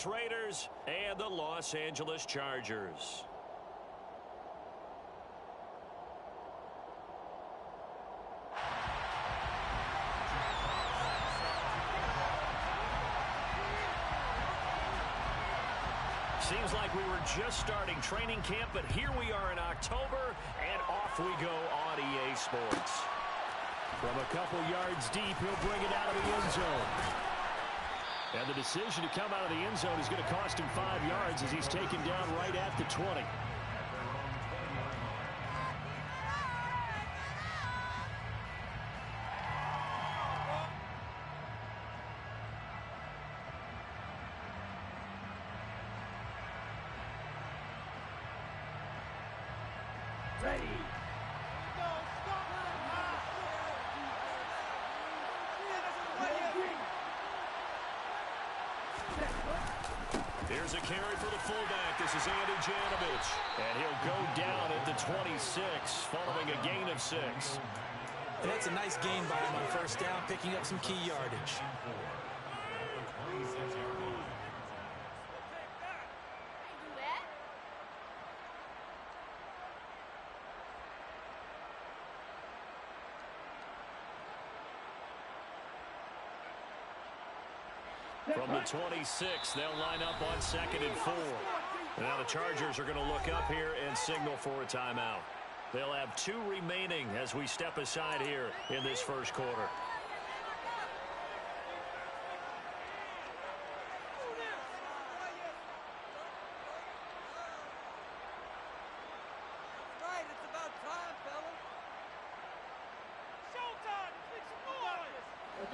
Vegas Raiders and the Los Angeles Chargers. Seems like we were just starting training camp, but here we are in October, and off we go on EA Sports. From a couple yards deep, he'll bring it out of the end zone. And the decision to come out of the end zone is going to cost him 5 yards as he's taken down right at the 20. Here's a carry for the fullback. This is Andy Janovich. And he'll go down at the 26 following a gain of 6. And that's a nice gain by him on first down, picking up some key yardage. From the 26, they'll line up on 2nd and 4. And now the Chargers are going to look up here and signal for a timeout. They'll have 2 remaining as we step aside here in this first quarter.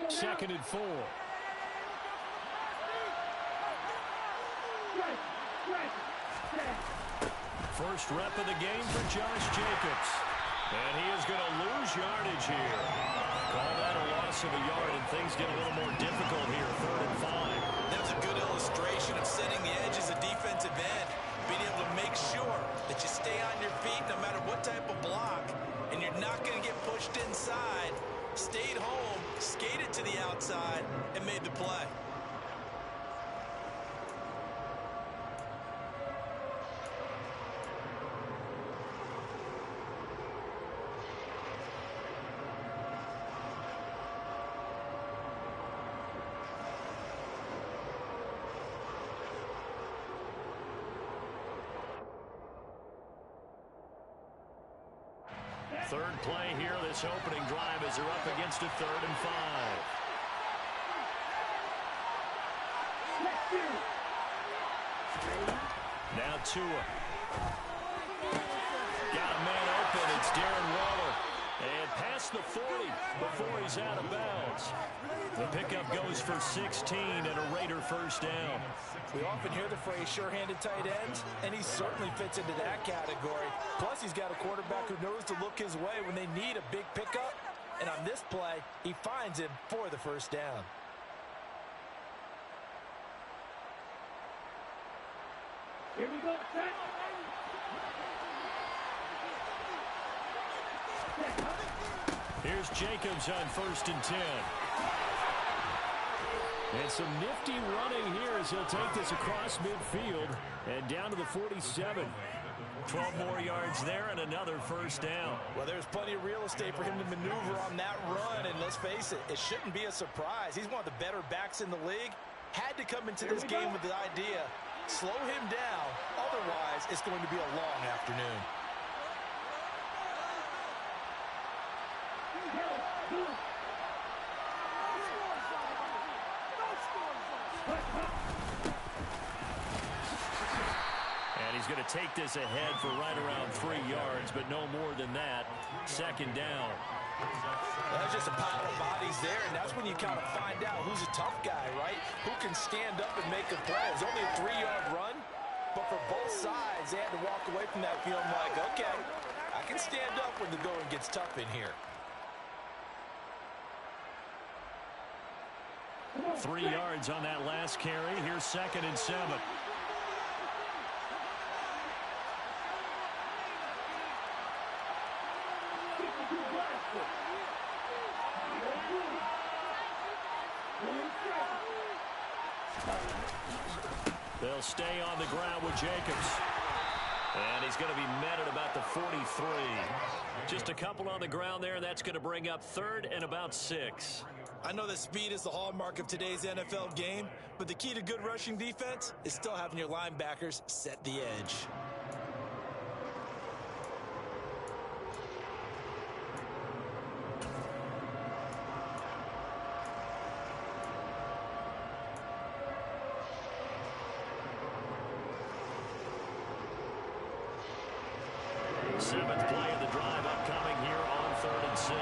Second and 4. First rep of the game for Josh Jacobs. And he is going to lose yardage here. Call that a loss of a yard, and things get a little more difficult here, 3rd and 5. That was a good illustration of setting the edge as a defensive end. Being able to make sure that you stay on your feet no matter what type of block, and you're not going to get pushed inside. Stayed home, skated to the outside, and made the play. Third play here, this opening drive as they're up against a 3rd and 5. Now Tua. Got a man open, it's Darren Waller. And past the 40 before he's out of bounds. The pickup goes for 16 and a Raider first down. We often hear the phrase sure-handed tight ends, and he certainly fits into that category. Plus, he's got a quarterback who knows to look his way when they need a big pickup. And on this play, he finds him for the first down. Here we go, set. Here's Jacobs on 1st and 10. And some nifty running here as he'll take this across midfield and down to the 47. 12 more yards there and another first down. Well, there's plenty of real estate for him to maneuver on that run, and let's face it, it shouldn't be a surprise. He's one of the better backs in the league. Had to come into this game with the idea, slow him down, otherwise it's going to be a long afternoon. And he's going to take this ahead for right around 3 yards, but no more than that. 2nd down. There's just a pile of bodies there, and that's when you kind of find out who's a tough guy, right? Who can stand up and make a play. It's only a 3-yard run, but for both sides, they had to walk away from that feeling like, okay, I can stand up when the going gets tough in here. 3 yards on that last carry. Here's 2nd and 7. They'll stay on the ground with Jacobs. And he's going to be met at about the 43. Just a couple on the ground there. That's going to bring up 3rd and about 6. I know that speed is the hallmark of today's NFL game, but the key to good rushing defense is still having your linebackers set the edge. Seventh play of the drive upcoming here on 3rd and 6.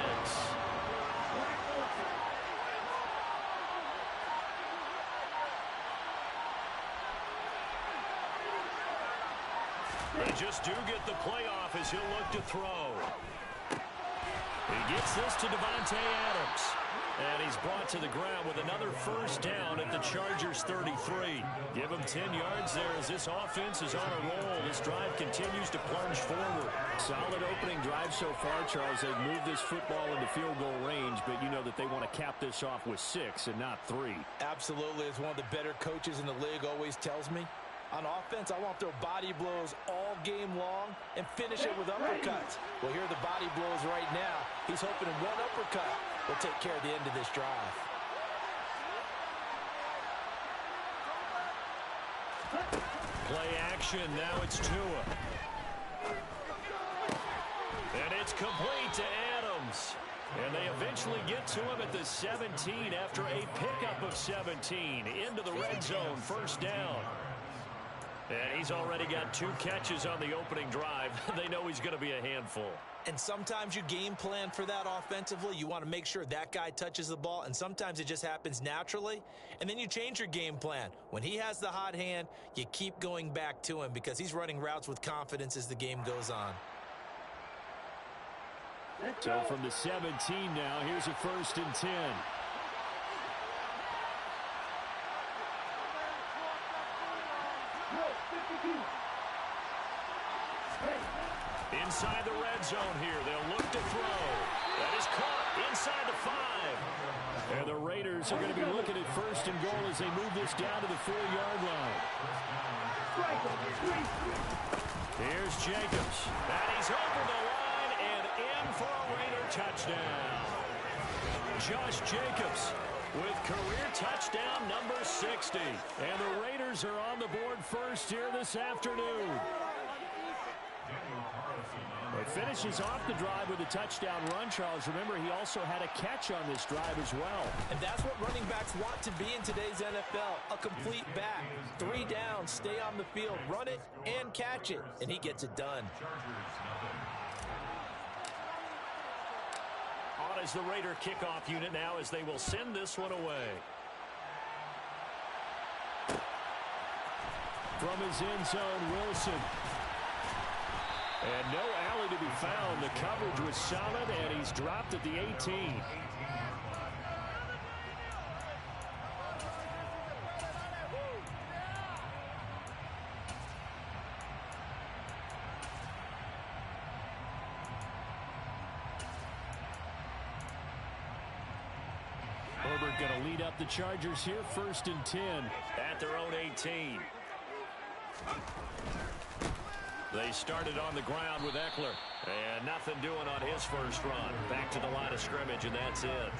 They just do get the playoff as he'll look to throw. He gets this to Davante Adams. And he's brought to the ground with another first down at the Chargers' 33. Give him 10 yards there as this offense is on a roll. This drive continues to plunge forward. Solid opening drive so far, Charles. They've moved this football into field goal range, but you know that they want to cap this off with 6 and not 3. Absolutely. As one of the better coaches in the league always tells me, on offense, I want to throw body blows all game long and finish it with uppercuts. Well, here are the body blows right now. He's hoping one uppercut will take care of the end of this drive. Play action. Now it's Tua. And it's complete to Adams. And they eventually get to him at the 17 after a pickup of 17 into the red zone. First down. And he's already got 2 catches on the opening drive. They know he's going to be a handful. And sometimes you game plan for that offensively. You want to make sure that guy touches the ball, and sometimes it just happens naturally. And then you change your game plan. When he has the hot hand, you keep going back to him because he's running routes with confidence as the game goes on. So from the 17 now, here's a 1st and 10. Inside the red zone here. They'll look to throw. That is caught inside the 5. And the Raiders are going to be looking at 1st and goal as they move this down to the 4-yard line. Here's Jacobs. And he's over the line and in for a Raider touchdown. Josh Jacobs with career touchdown number 60. And the Raiders are on the board first here this afternoon. He finishes off the drive with a touchdown run, Charles. Remember, he also had a catch on this drive as well. And that's what running backs want to be in today's NFL, a complete back. 3 downs, stay on the field, run it, and catch it. And he gets it done. On is the Raider kickoff unit now as they will send this one away. From his end zone, Wilson. And no alley to be found. The coverage was solid, and he's dropped at the 18. Herbert going to lead up the Chargers here, 1st and 10. At their own 18. They started on the ground with Eckler. And nothing doing on his first run. Back to the line of scrimmage, and that's it.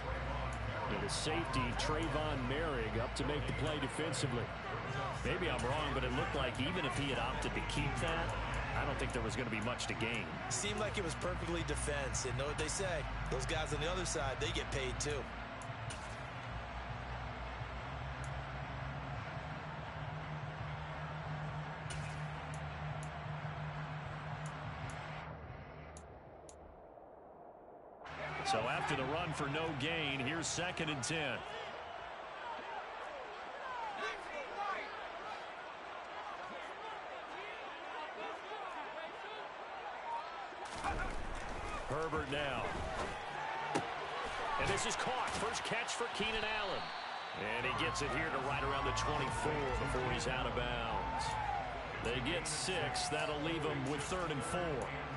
And the safety, Trayvon Merrick, up to make the play defensively. Maybe I'm wrong, but it looked like even if he had opted to keep that, I don't think there was going to be much to gain. Seemed like it was perfectly defense. And know what they say? Those guys on the other side, they get paid too. So after the run for no gain, here's 2nd and 10. Herbert now. And this is caught. First catch for Keenan Allen. And he gets it here to right around the 24 before he's out of bounds. They get 6. That'll leave them with 3rd and 4.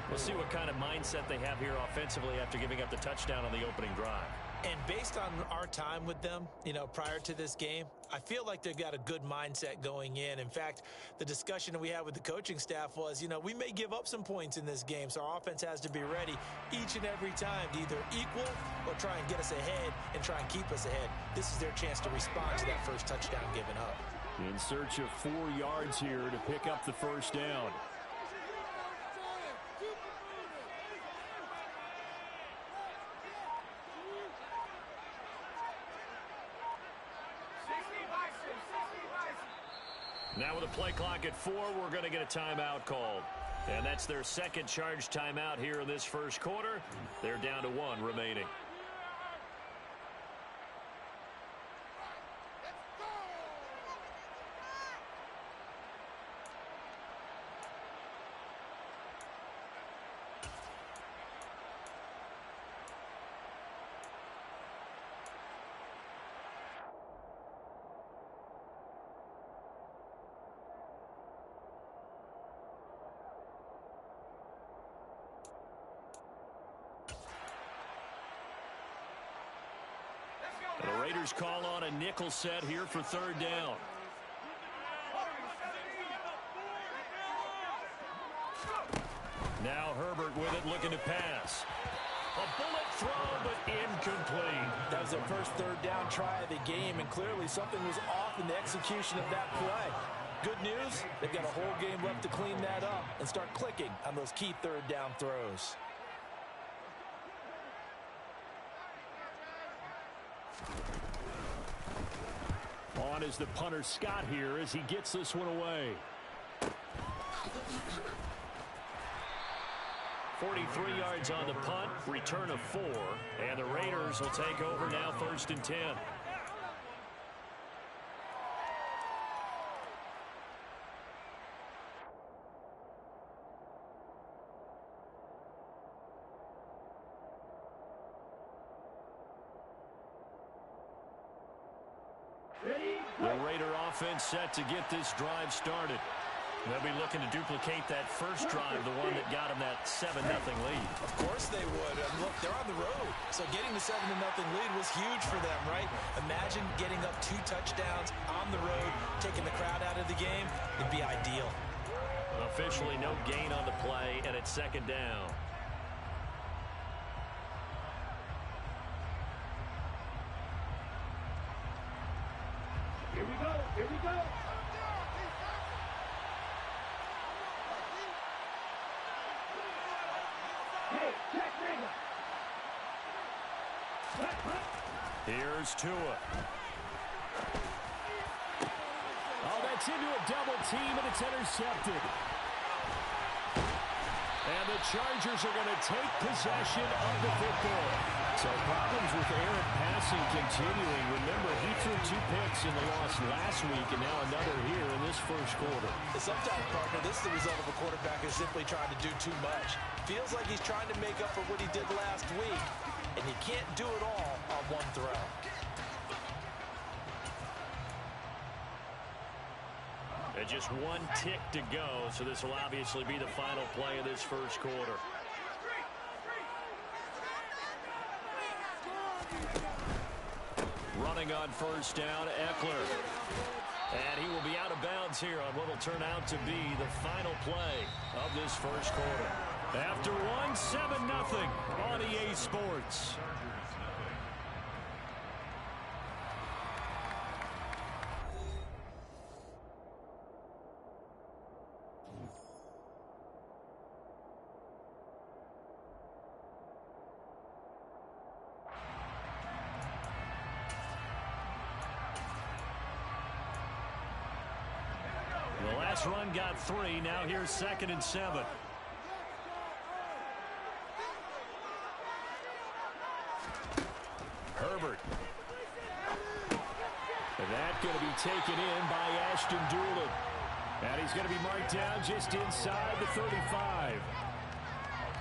We'll see what kind of mindset they have here offensively after giving up the touchdown on the opening drive. And based on our time with them, prior to this game, I feel like they've got a good mindset going in. In fact, the discussion that we had with the coaching staff was, we may give up some points in this game, so our offense has to be ready each and every time to either equal or try and get us ahead and try and keep us ahead. This is their chance to respond to that first touchdown given up. In search of 4 yards here to pick up the first down. Now with a play clock at 4, we're going to get a timeout called. And that's their second charge timeout here in this first quarter. They're down to 1 remaining. The Raiders call on a nickel set here for 3rd down. Now Herbert with it, looking to pass. A bullet throw, but incomplete. That was their first 3rd down try of the game, and clearly something was off in the execution of that play. Good news, they've got a whole game left to clean that up and start clicking on those key 3rd down throws. On is the punter Scott here as he gets this one away. 43 yards on the punt, return of 4, and the Raiders will take over now 1st and 10. The Raider offense set to get this drive started. They'll be looking to duplicate that first drive, the one that got them that 7-0 lead. Of course they would. Look, they're on the road, so getting the 7-0 lead was huge for them, right? Imagine getting up 2 touchdowns on the road, taking the crowd out of the game. It'd be ideal. Officially no gain on the play, and it's 2nd down. Here we go. Here we go. Hey, check nigga. Here's Tua. Oh, that's into a double team, and it's intercepted. And the Chargers are going to take possession of the football. So problems with errant passing continuing. Remember, he threw 2 picks in the loss last week, and now another here in this first quarter. Sometimes, partner, this is the result of a quarterback who's simply trying to do too much. Feels like he's trying to make up for what he did last week, and you can't do it all on one throw. And just 1 tick to go, so this will obviously be the final play of this first quarter. Running on 1st down, Eckler. And he will be out of bounds here on what will turn out to be the final play of this first quarter. After 1, 7-0 on EA Sports. The last run got 3. Now here's 2nd and 7. Herbert. And that's going to be taken in by Ashton Doolin. And he's going to be marked down just inside the 35.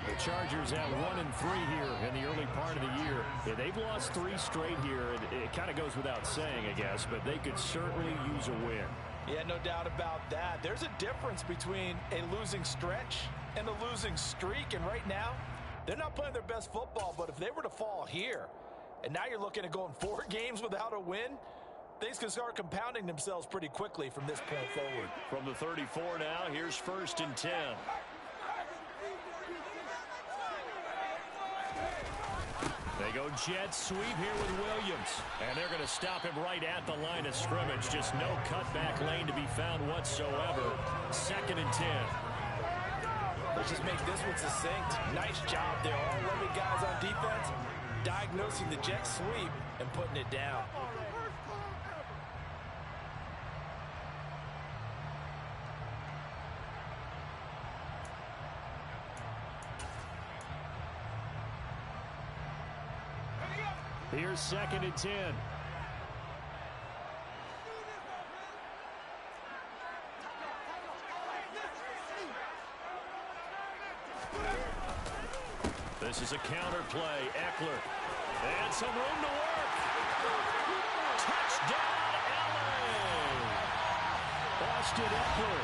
The Chargers at 1-3 here in the early part of the year. Yeah, they've lost 3 straight here. It kind of goes without saying, I guess, but they could certainly use a win. Yeah, no doubt about that. There's a difference between a losing stretch and a losing streak, and right now, they're not playing their best football, but if they were to fall here, And now you're looking at going 4 games without a win. Things can start compounding themselves pretty quickly from this point forward. From the 34 now, here's 1st and 10. They go jet sweep here with Williams. And they're going to stop him right at the line of scrimmage. Just no cutback lane to be found whatsoever. 2nd and 10. Let's just make this one succinct. Nice job there. All 11 guys on defense diagnosing the jet sweep and putting it down. Here's 2nd and 10. This is a counter play. Eckler. And some room to work. Touchdown, LA! Austin Eckler,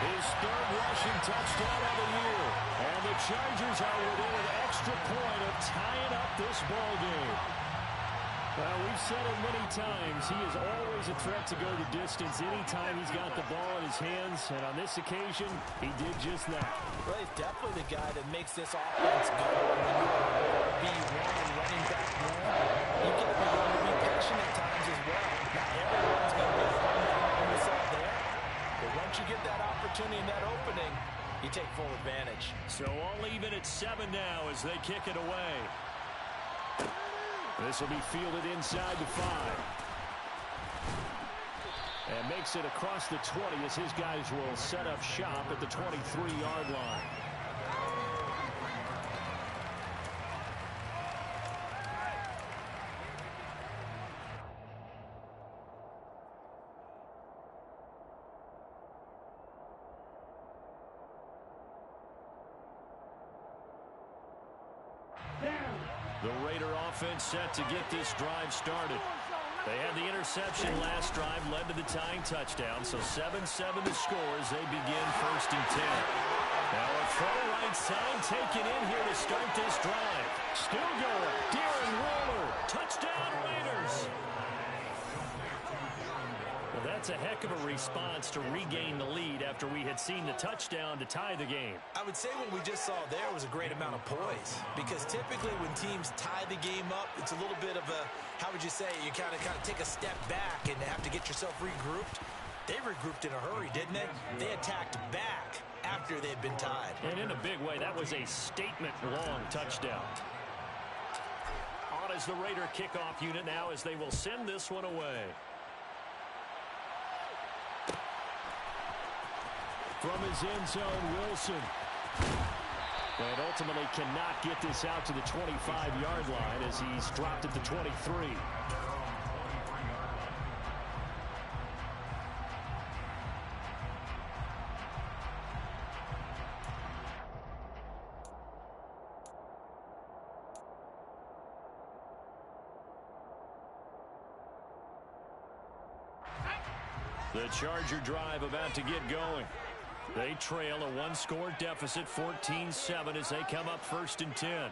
his 3rd rushing touchdown of the year. And the Chargers are within an extra point of tying up this ball game. Well, we've said it many times. He is always a threat to go the distance anytime he's got the ball in his hands. And on this occasion, he did just that. Well, he's definitely the guy that makes this offense go. Be one running back one. You get to be willing to be patient at times as well. Not everyone's going to be on this out there. But once you get that opportunity and that opening, you take full advantage. So all even at 7 now as they kick it away. This will be fielded inside the 5. And makes it across the 20 as his guys will set up shop at the 23-yard line. The Raider offense set to get this drive started. They had the interception last drive, led to the tying touchdown, so 7-7 the score as they begin 1st and 10. Now a throw right side taken in here to start this drive. Still going. Darren Waller. Touchdown Raiders. Well, that's a heck of a response to regain the lead after we had seen the touchdown to tie the game. I would say what we just saw there was a great amount of poise, because typically when teams tie the game up, it's a little bit of a, how would you say, you kind of take a step back and have to get yourself regrouped. They regrouped in a hurry, didn't they? They attacked back after they had been tied. And in a big way, that was a statement-long touchdown. On is the Raider kickoff unit now as they will send this one away. From his end zone, Wilson. And ultimately cannot get this out to the 25-yard line as he's dropped at the 23. The Charger drive about to get going. They trail a 1-score deficit, 14-7, as they come up 1st and 10.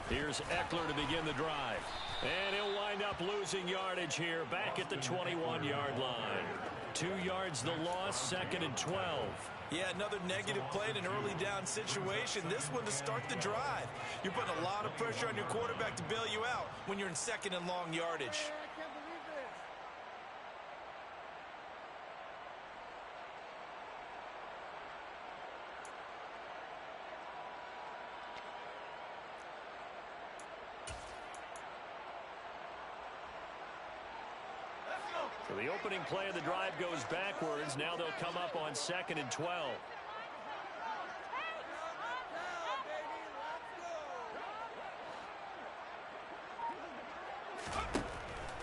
Here's Eckler to begin the drive. And he'll wind up losing yardage here back at the 21-yard line. 2 yards the loss, 2nd and 12. Yeah, another negative play in an early down situation. This one to start the drive. You're putting a lot of pressure on your quarterback to bail you out when you're in 2nd and long yardage. So the opening play of the drive goes backwards. Now they'll come up on 2nd and 12.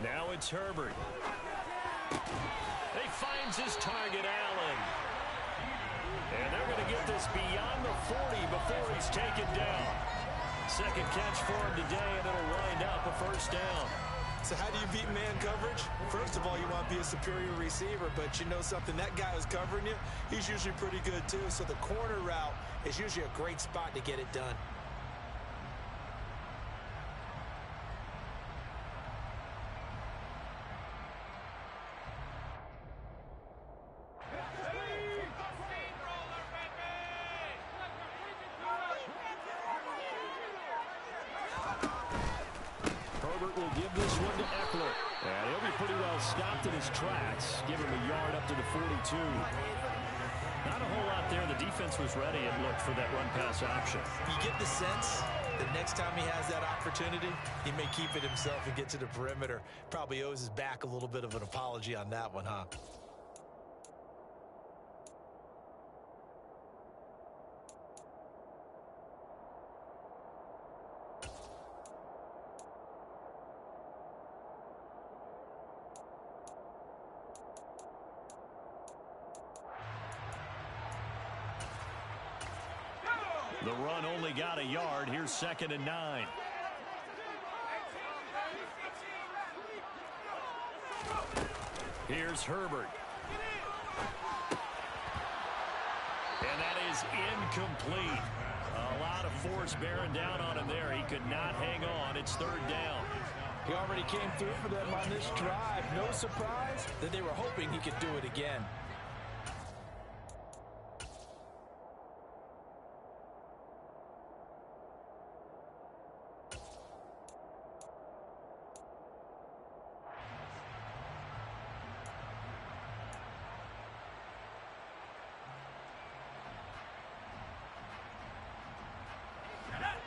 Now it's Herbert. He finds his target, Allen. And they're going to get this beyond the 40 before he's taken down. Second catch for him today, and it'll wind up a 1st down. So how do you beat man coverage? First of all, you want to be a superior receiver, but you know something, that guy who's covering you, he's usually pretty good too. So the corner route is usually a great spot to get it done. Will give this one to Eckler. And he'll be pretty well stopped in his tracks. Give him a yard up to the 42. Not a whole lot there. The defense was ready, it looked, for that run-pass option. You get the sense that next time he has that opportunity, he may keep it himself and get to the perimeter. Probably owes his back a little bit of an apology on that one, huh? The run only got a yard. Here's 2nd and 9. Here's Herbert. And that is incomplete. A lot of force bearing down on him there. He could not hang on. It's 3rd down. He already came through for them on this drive. No surprise that they were hoping he could do it again.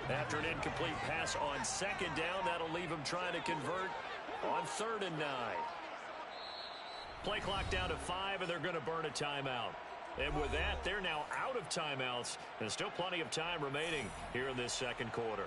After an incomplete pass on 2nd down, that'll leave him trying to convert on 3rd and 9. Play clock down to 5, and they're going to burn a timeout. And with that, they're now out of timeouts. There's still plenty of time remaining here in this 2nd quarter.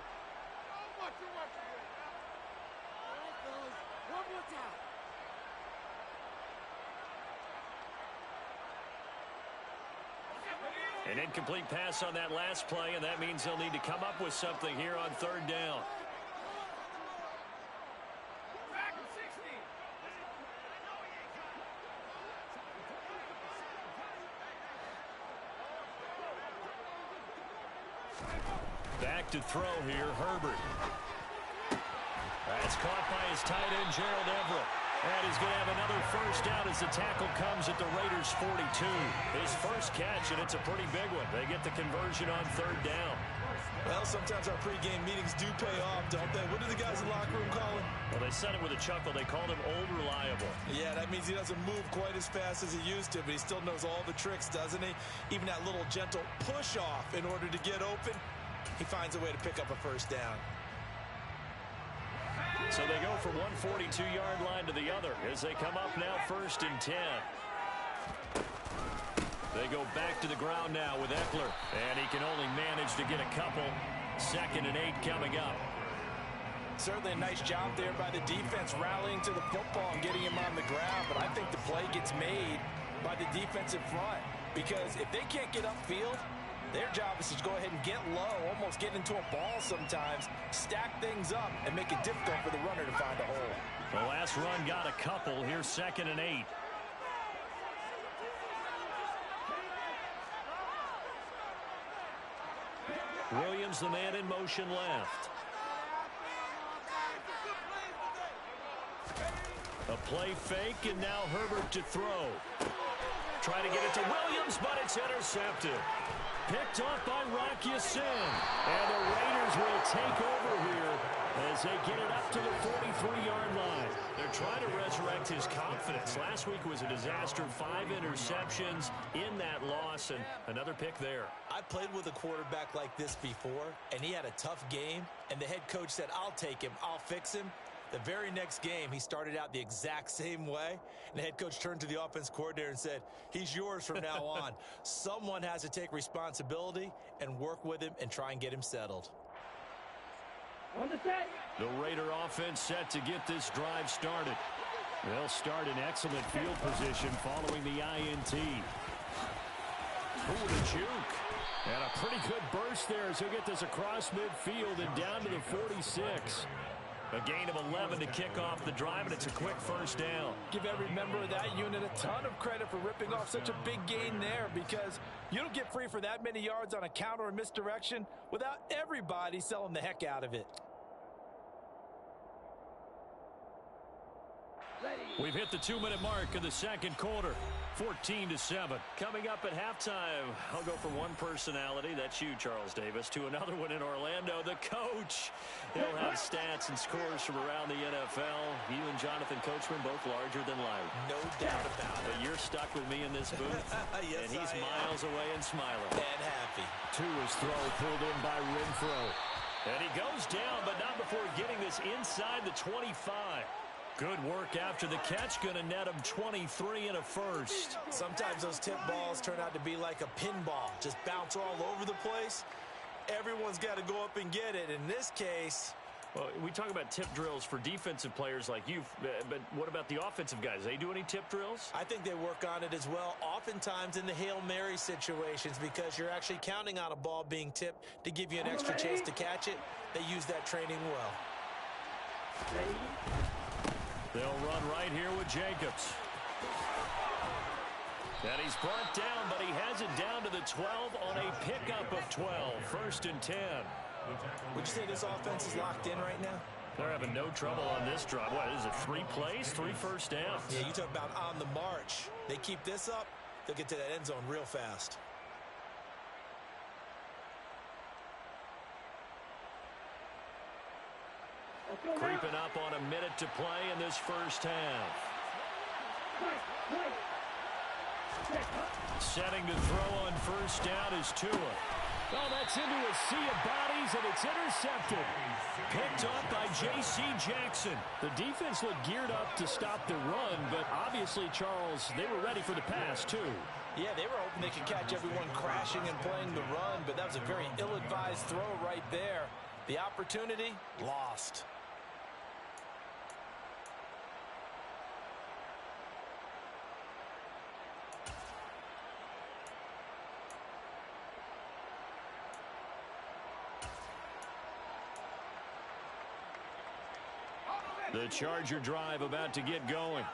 An incomplete pass on that last play, and that means they'll need to come up with something here on 3rd down. Back to throw here, Herbert. That's caught by his tight end, Gerald Everett. And he's going to have another 1st down as the tackle comes at the Raiders' 42. His first catch, and it's a pretty big one. They get the conversion on 3rd down. Well, sometimes our pregame meetings do pay off, don't they? What do the guys in the locker room call him? Well, they said it with a chuckle. They called him Old Reliable. Yeah, that means he doesn't move quite as fast as he used to, but he still knows all the tricks, doesn't he? Even that little gentle push-off in order to get open, he finds a way to pick up a 1st down. So they go from one 42-yard line to the other as they come up now 1st and 10. They go back to the ground now with Eckler, and he can only manage to get a couple. 2nd and 8 coming up. Certainly a nice job there by the defense rallying to the football and getting him on the ground, but I think the play gets made by the defensive front because if they can't get upfield, their job is to go ahead and get low, almost get into a ball sometimes, stack things up, and make it difficult for the runner to find a hole. The last run got a couple. Here's 2nd and 8. Williams, the man in motion left. A play fake, and now Herbert to throw. Trying to get it to Williams, but it's intercepted. Picked off by Rocky Sin. And the Raiders will take over here as they get it up to the 43-yard line. They're trying to resurrect his confidence. Last week was a disaster. 5 interceptions in that loss, and another pick there. I played with a quarterback like this before, and he had a tough game, and the head coach said, I'll take him, I'll fix him. The very next game, he started out the exact same way, and the head coach turned to the offense coordinator and said, he's yours from now on. Someone has to take responsibility and work with him and try and get him settled. On the set. The Raider offense set to get this drive started. They'll start in excellent field position following the INT. Ooh, the juke. And a pretty good burst there as he'll get this across midfield and down to the 46. A gain of 11 to kick off the drive, and it's a quick first down. Give every member of that unit a ton of credit for ripping off such a big gain there, because you don't get free for that many yards on a counter or misdirection without everybody selling the heck out of it. We've hit the 2-minute mark of the second quarter. 14-7. Coming up at halftime, I'll go from one personality, that's you, Charles Davis, to another one in Orlando, the coach. He'll have stats and scores from around the NFL. You and Jonathan Coachman both larger than life. No doubt about it. But you're stuck with me in this booth, yes, and he's miles away and smiling. And happy. To his throw, pulled in by Renfro. And he goes down, but not before getting this inside the 25. Good work after the catch. Going to net him 23 and a first. Sometimes those tip balls turn out to be like a pinball. Just bounce all over the place. Everyone's got to go up and get it. In this case... Well, we talk about tip drills for defensive players like you, but what about the offensive guys? They do any tip drills? I think they work on it as well, oftentimes in the Hail Mary situations, because you're actually counting on a ball being tipped to give you an extra chance to catch it. They use that training well. They'll run right here with Jacobs. And he's brought down, but he has it down to the 12 on a pickup of 12. 1st and 10. Would you say this offense is locked in right now? They're having no trouble on this drive. What is it, 3 plays, 3 first downs? Yeah, you talk about on the march. They keep this up, they'll get to that end zone real fast. Creeping up on a minute to play in this first half. Setting to throw on first down is Tua. Oh, that's into a sea of bodies, and it's intercepted. Picked up by J.C. Jackson. The defense looked geared up to stop the run, but obviously, Charles, they were ready for the pass, too. Yeah, they were hoping they could catch everyone crashing and playing the run, but that was a very ill-advised throw right there. The opportunity, lost. The Charger drive about to get going.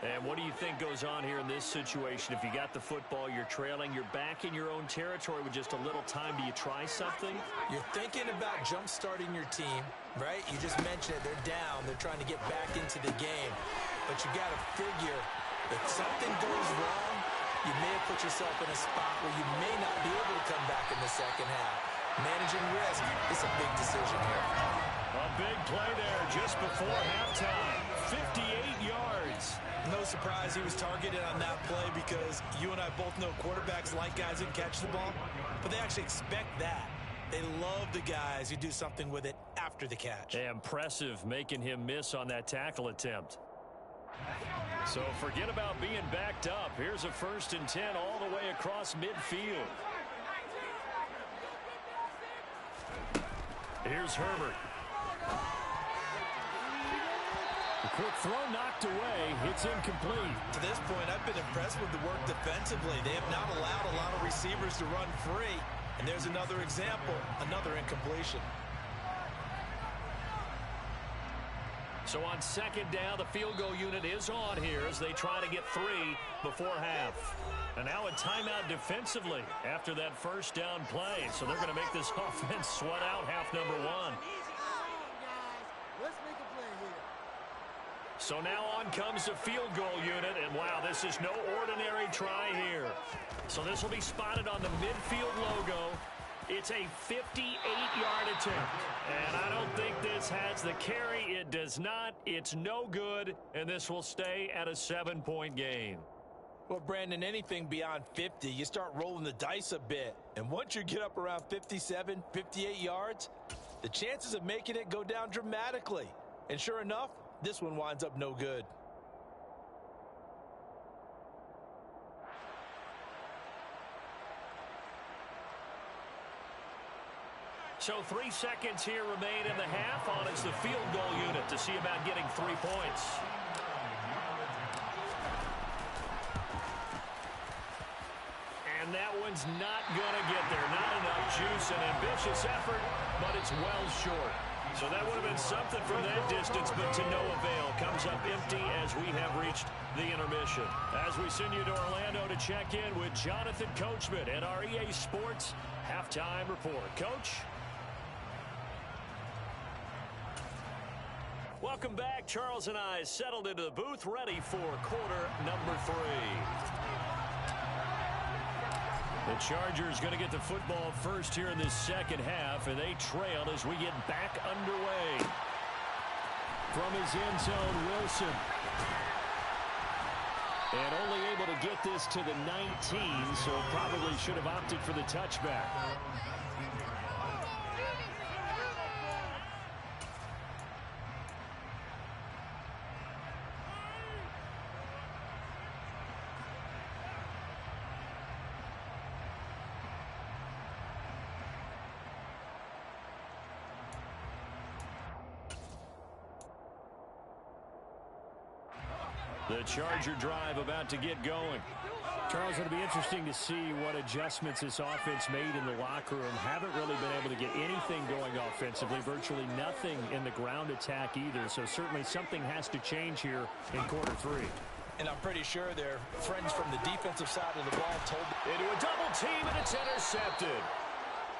And what do you think goes on here in this situation? If you got the football, you're trailing, you're back in your own territory with just a little time. Do you try something? You're thinking about jump-starting your team, right? You just mentioned it. They're down. They're trying to get back into the game. But you got to figure if something goes wrong, you may have put yourself in a spot where you may not be able to come back in the second half. Managing risk is a big decision here. A big play there just before halftime. 58 yards. No surprise he was targeted on that play, because you and I both know quarterbacks like guys who can catch the ball, but they actually expect that. They love the guys who do something with it after the catch. Impressive making him miss on that tackle attempt. So forget about being backed up. Here's a 1st and 10 all the way across midfield. Here's Herbert. The quick throw knocked away. It's incomplete. To this point, I've been impressed with the work defensively. They have not allowed a lot of receivers to run free. And there's another example, another incompletion. So on 2nd down, the field goal unit is on here as they try to get 3 before half. And now a timeout defensively after that 1st down play. So they're going to make this offense sweat out half number 1. So now on comes the field goal unit, and wow, this is no ordinary try here. So this will be spotted on the midfield logo. It's a 58-yard attempt, and I don't think this has the carry. It does not. It's no good, and this will stay at a 7-point game. Well, Brandon, anything beyond 50, you start rolling the dice a bit. And once you get up around 57, 58 yards, the chances of making it go down dramatically. And sure enough, this one winds up no good. So 3 seconds here remain in the half. On is the field goal unit to see about getting 3 points. And that one's not going to get there. Not enough juice, an ambitious effort, but it's well short. So that would have been something from that distance, but to no avail. Comes up empty as we have reached the intermission. As we send you to Orlando to check in with Jonathan Coachman at our EA Sports Halftime Report. Coach? Welcome back. Charles and I settled into the booth, ready for quarter number 3. The Chargers going to get the football first here in this second half, and they trail as we get back underway. From his end zone, Wilson. And only able to get this to the 19, so probably should have opted for the touchback. The Charger drive about to get going. Charles, it'll be interesting to see what adjustments this offense made in the locker room. Haven't really been able to get anything going offensively, virtually nothing in the ground attack either. So certainly something has to change here in quarter 3. And I'm pretty sure their friends from the defensive side of the ball told them. Into a double team, and it's intercepted.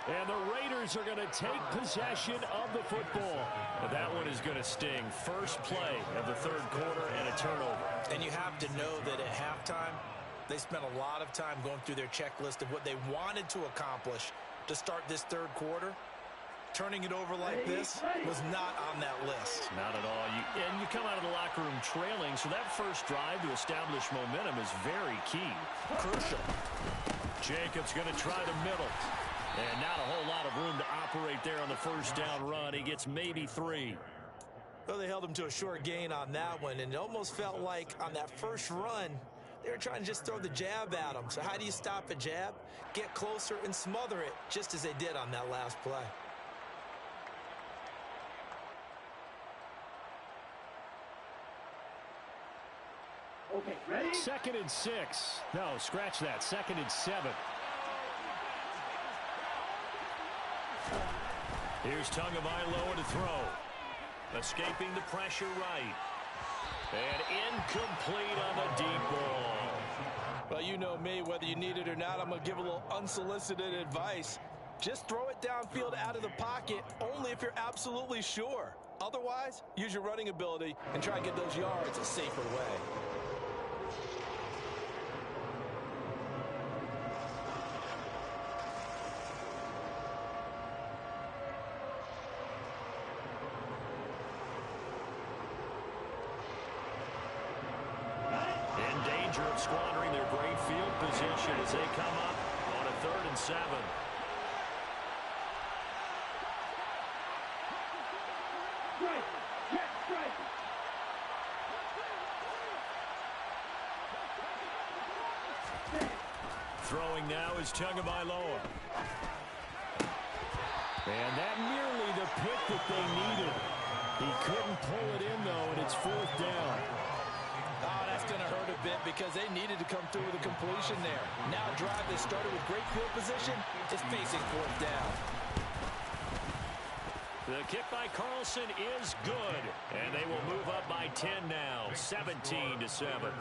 And the Raiders are going to take possession of the football. But that one is going to sting. First play of the third quarter and a turnover. And you have to know that at halftime, they spent a lot of time going through their checklist of what they wanted to accomplish to start this third quarter. Turning it over like this was not on that list. Not at all. And you come out of the locker room trailing, so that first drive to establish momentum is very key. Crucial. Jacobs going to try the middle. And not a whole lot of room to operate there on the first down run. He gets maybe 3. Well, they held him to a short gain on that one, and it almost felt like on that first run, they were trying to just throw the jab at him. So how do you stop a jab? Get closer and smother it, just as they did on that last play. Okay, ready? 2nd and 6. No, scratch that. 2nd and 7. Here's Tagovailoa to throw. Escaping the pressure right. And incomplete on the deep ball. Well, you know me, whether you need it or not, I'm going to give a little unsolicited advice. Just throw it downfield out of the pocket, only if you're absolutely sure. Otherwise, use your running ability and try and get those yards a safer way. Of squandering their great field position as they come up on a 3rd and 7. Strike! Jet strike! Throwing now is Tagovailoa. And that nearly the pick that they needed. He couldn't pull it in, though, and it's 4th down. Oh, that's going to hurt a bit because they needed to come through with a completion there. Now a drive that started with great field position is facing 4th down. The kick by Carlson is good, and they will move up by 10 now, 17-7.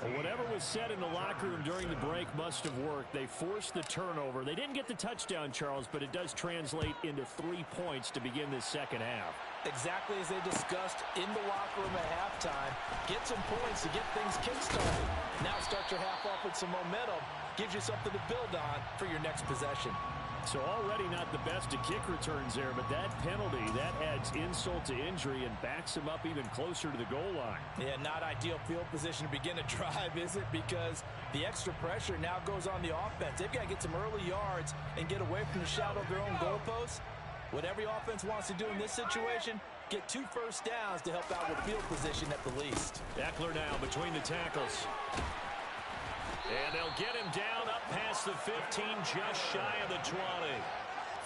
Well, whatever was said in the locker room during the break must have worked. They forced the turnover. They didn't get the touchdown, Charles, but it does translate into 3 points to begin this second half. Exactly as they discussed in the locker room at halftime. Get some points to get things kick-started. Now start your half off with some momentum. Gives you something to build on for your next possession. So already not the best of kick returns there, but that penalty, that adds insult to injury and backs him up even closer to the goal line. Yeah, not ideal field position to begin a drive, is it? Because the extra pressure now goes on the offense. They've got to get some early yards and get away from the shadow of their own goalposts. What every offense wants to do in this situation, get 2 first downs to help out with field position at the least. Eckler now between the tackles. And they'll get him down up past the 15, just shy of the 20.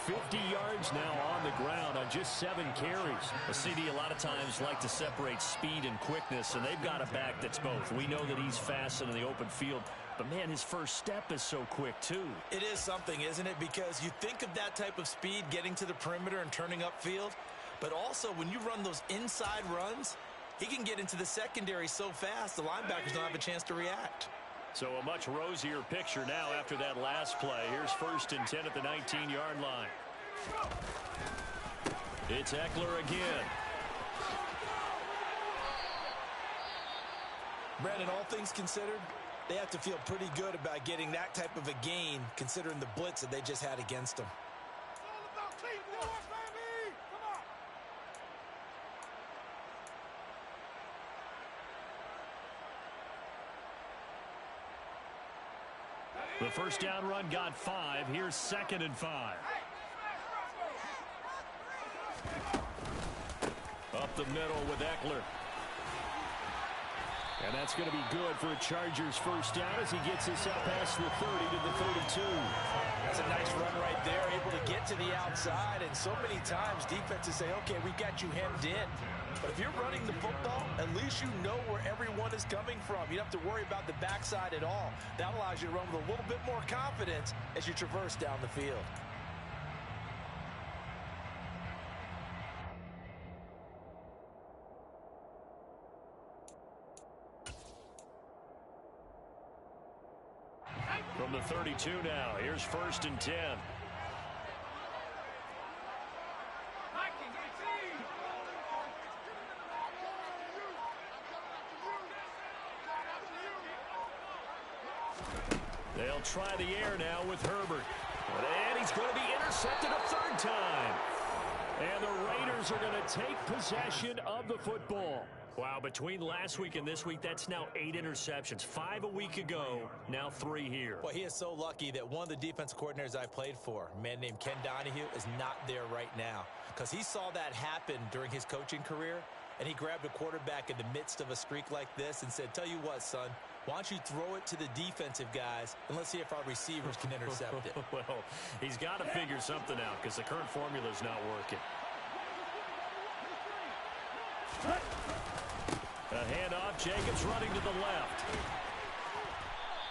50 yards now on the ground on just 7 carries. A CD a lot of times like to separate speed and quickness, and they've got a back that's both. We know that he's fast in the open field, but man, his first step is so quick too. It is something, isn't it? Because you think of that type of speed getting to the perimeter and turning upfield, But also, when you run those inside runs, he can get into the secondary so fast, the linebackers don't have a chance to react. So a much rosier picture now after that last play. Here's 1st and 10 at the 19-yard line. It's Eckler again. Brandon, all things considered, they have to feel pretty good about getting that type of a gain, considering the blitz that they just had against them. The first down run got 5. Here's 2nd and 5. Up the middle with Eckler. And that's going to be good for a Chargers first down as he gets us up past the 30 to the 32. That's a nice run right there, able to get to the outside. And so many times defenses say, okay, we got you hemmed in. But if you're running the football, at least you know where everyone is coming from. You don't have to worry about the backside at all. That allows you to run with a little bit more confidence as you traverse down the field. From the 32 now, here's 1st and 10. They'll try the air now with Herbert. And he's going to be intercepted a 3rd time. And the Raiders are going to take possession of the football. Wow, between last week and this week, that's now 8 interceptions. 5 a week ago, now 3 here. Well, he is so lucky that one of the defense coordinators I played for, a man named Ken Donahue, is not there right now. Because he saw that happen during his coaching career, and he grabbed a quarterback in the midst of a streak like this and said, tell you what, son, why don't you throw it to the defensive guys, and let's see if our receivers can intercept it. Well, he's got to figure something out because the current formula is not working. A handoff, Jacobs running to the left.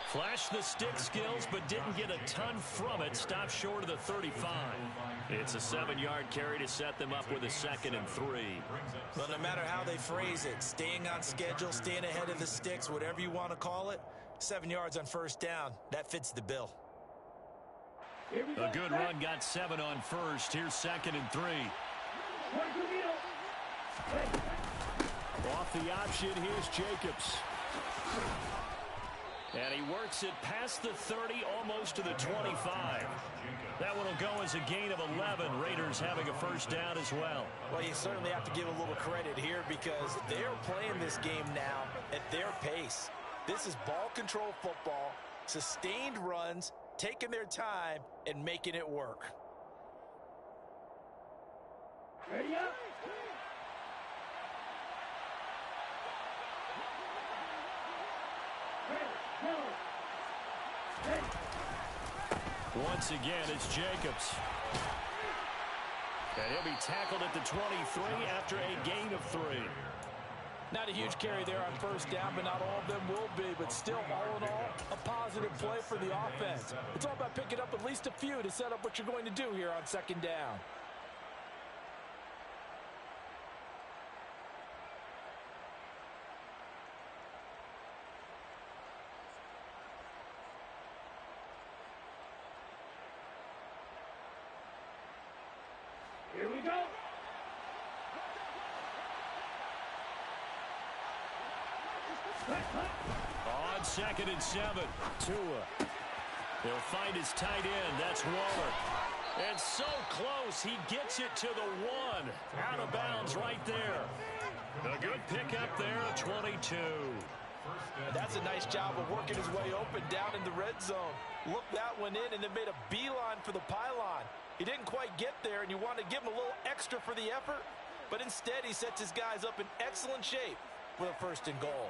Flashed the stick skills, but didn't get a ton from it. Stopped short of the 35. It's a 7-yard carry to set them up with a 2nd and 3. Well, no matter how they phrase it, staying on schedule, staying ahead of the sticks, whatever you want to call it, 7 yards on 1st down, that fits the bill. A good run got 7 on 1st. Here's 2nd and 3. Off the option, here's Jacobs. And he works it past the 30, almost to the 25. That one will go as a gain of 11. Raiders having a first down as well. Well, you certainly have to give a little credit here because they're playing this game now at their pace. This is ball control football, sustained runs, taking their time, and making it work. Ready up. Once again, it's Jacobs. And he'll be tackled at the 23 after a gain of 3. Not a huge carry there on 1st down, but not all of them will be. But still, all in all, a positive play for the offense. It's all about picking up at least a few to set up what you're going to do here on 2nd down. Here we go. On 2nd and 7. Tua. He'll find his tight end. That's Waller. And so close. He gets it to the 1. Out of bounds right there. A good pickup there at 22. That's a nice job of working his way open down in the red zone. Looked that one in and then made a beeline for the pylon. He didn't quite get there, and you want to give him a little extra for the effort, but instead he sets his guys up in excellent shape with a 1st and goal.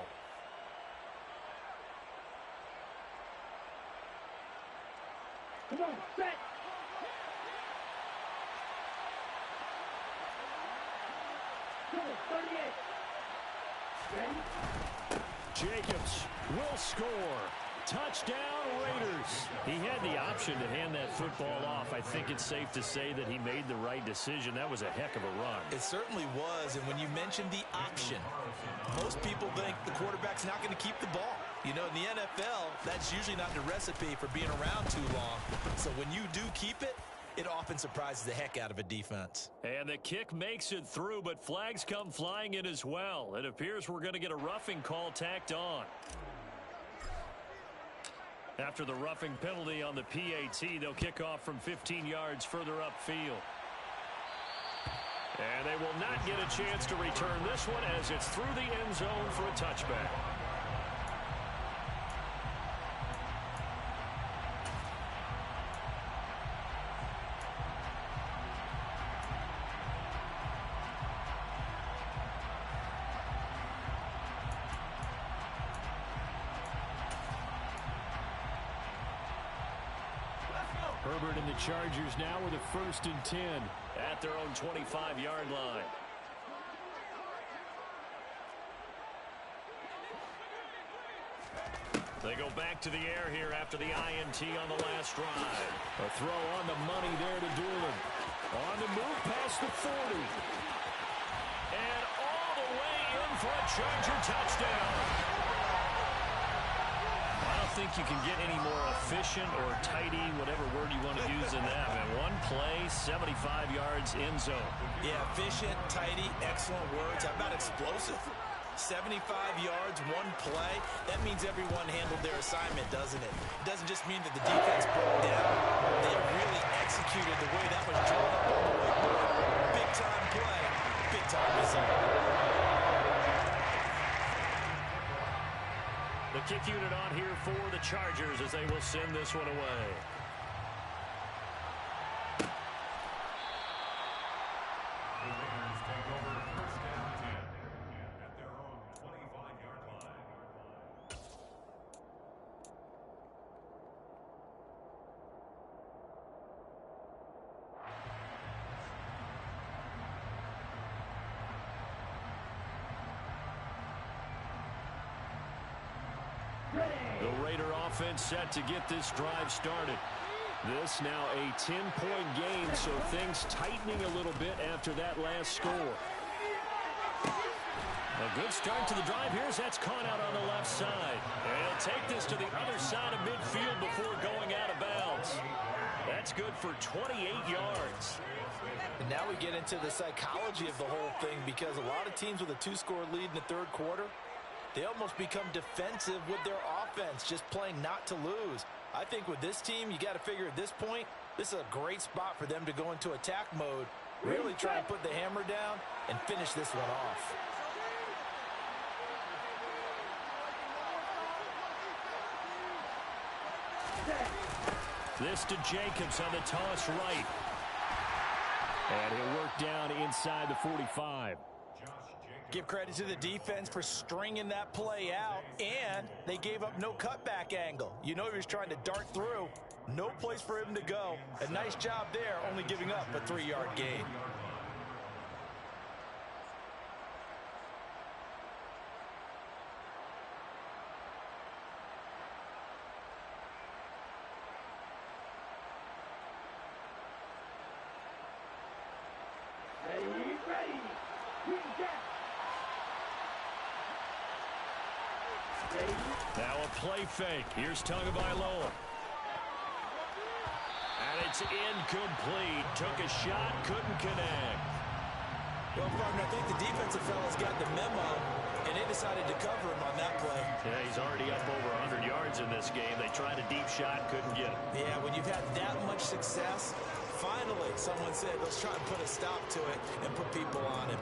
Come on, set. Go, 38. Ready? Jacobs will score. Touchdown, Raiders. He had the option to hand that football off. I think it's safe to say that he made the right decision. That was a heck of a run. It certainly was, and when you mentioned the option, most people think the quarterback's not going to keep the ball. You know, in the NFL, that's usually not the recipe for being around too long. So when you do keep it, it often surprises the heck out of a defense. And the kick makes it through, but flags come flying in as well. It appears we're going to get a roughing call tacked on. After the roughing penalty on the PAT, they'll kick off from 15 yards further upfield. And they will not get a chance to return this one as it's through the end zone for a touchback. Herbert and the Chargers now with a 1st and 10. At their own 25-yard line. They go back to the air here after the INT on the last drive. A throw on the money there to Doolin. On the move past the 40. And all the way in for a Charger touchdown. I don't think you can get any more efficient or tidy, whatever word you want to use in that. Man, one play, 75 yards in zone. Yeah, efficient, tidy, excellent words. How about explosive? 75 yards, one play. That means everyone handled their assignment, doesn't it? It doesn't just mean that the defense broke down. They really executed the way that was drawn up on the whiteboard. Big-time play, big-time result. The kick unit on here for the Chargers as they will send this one away. The Raiders take over 1st and 10 at their own 25-yard line. The Raider offense set to get this drive started. This now a 10-point game, so things tightening a little bit after that last score. A good start to the drive here as that's caught out on the left side. And he'll take this to the other side of midfield before going out of bounds. That's good for 28 yards. And now we get into the psychology of the whole thing, because a lot of teams with a 2-score lead in the 3rd quarter, they almost become defensive with their offense, just playing not to lose. I think with this team, you got to figure at this point, this is a great spot for them to go into attack mode, really try and put the hammer down and finish this one off. This to Jacobs on the toss right. And he'll work down inside the 45. Give credit to the defense for stringing that play out, and they gave up no cutback angle. You know he was trying to dart through. No place for him to go. A nice job there, only giving up a 3-yard gain. Ready. Now a play fake. Here's Tagovailoa. And it's incomplete. Took a shot, couldn't connect. Well, partner, I think the defensive fellas got the memo, and they decided to cover him on that play. Yeah, he's already up over 100 yards in this game. They tried a deep shot, couldn't get it. Yeah, when you've had that much success, finally someone said, let's try and put a stop to it and put people on him.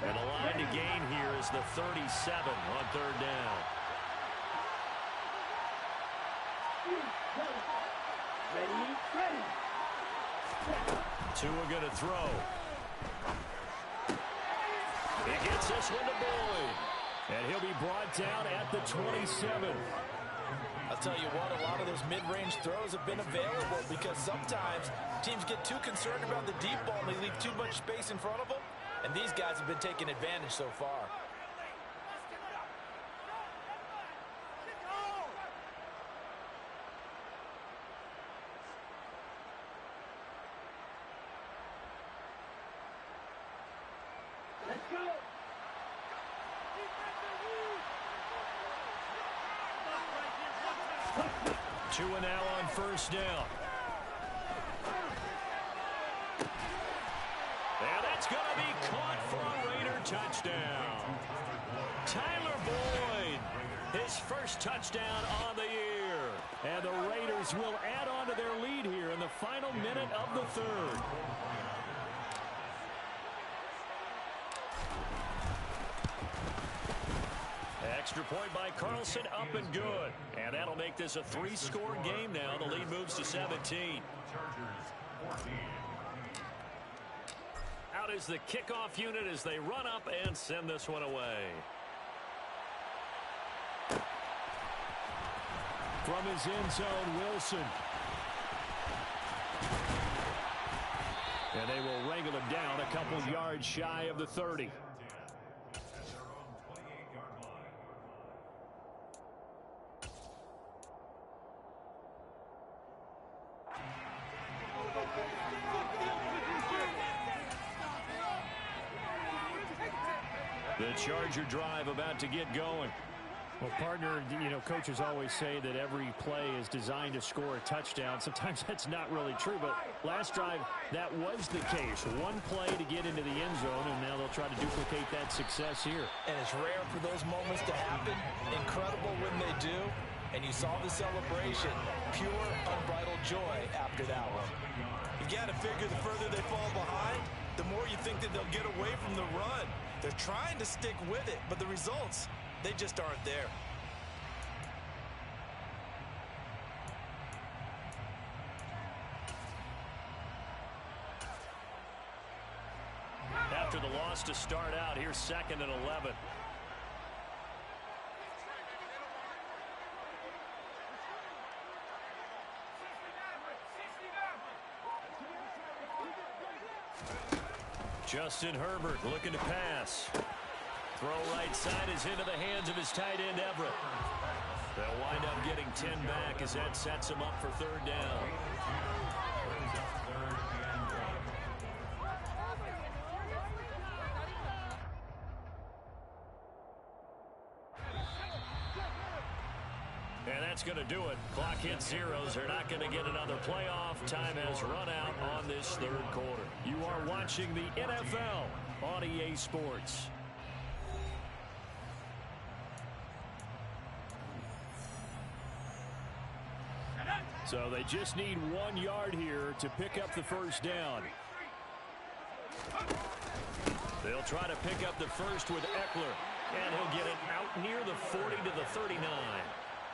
And the line to gain here is the 37 on 3rd down. Ready. Tua going to throw. He gets this one to Boyd. And he'll be brought down at the 27. I'll tell you what, a lot of those mid-range throws have been available because sometimes teams get too concerned about the deep ball and they leave too much space in front of them. And these guys have been taking advantage so far. Let's go. 2 now on first down. And that's going to be caught for a Raider touchdown. Tyler Boyd, his first touchdown on the year. And the Raiders will add on to their lead here in the final minute of the third. Extra point by Carlson, up and good. And that'll make this a 3-score game now. The lead moves to 17. Chargers 14. Out is the kickoff unit as they run up and send this one away. From his end zone, Wilson. And they will wrangle him down a couple yards shy of the 30. The Charger drive about to get going. Well, partner, you know, coaches always say that every play is designed to score a touchdown. Sometimes that's not really true, but last drive, that was the case. One play to get into the end zone, and now they'll try to duplicate that success here. And it's rare for those moments to happen. Incredible when they do. And you saw the celebration. Pure, unbridled joy after that one. You got to figure the further they fall behind, the more you think that they'll get away from the run. They're trying to stick with it, but the results, they just aren't there. After the loss to start out, here's 2nd and 11. Justin Herbert looking to pass. Throw right side is into the hands of his tight end, Everett. They'll wind up getting 10 back as that sets him up for 3rd down. And that's going to do it. Clock hits zeros. They're not going to get another playoff. Time has run out on this 3rd quarter. You are watching the NFL on EA Sports. So they just need 1 yard here to pick up the first down. They'll try to pick up the first with Eckler. And he'll get it out near the 40 to the 39.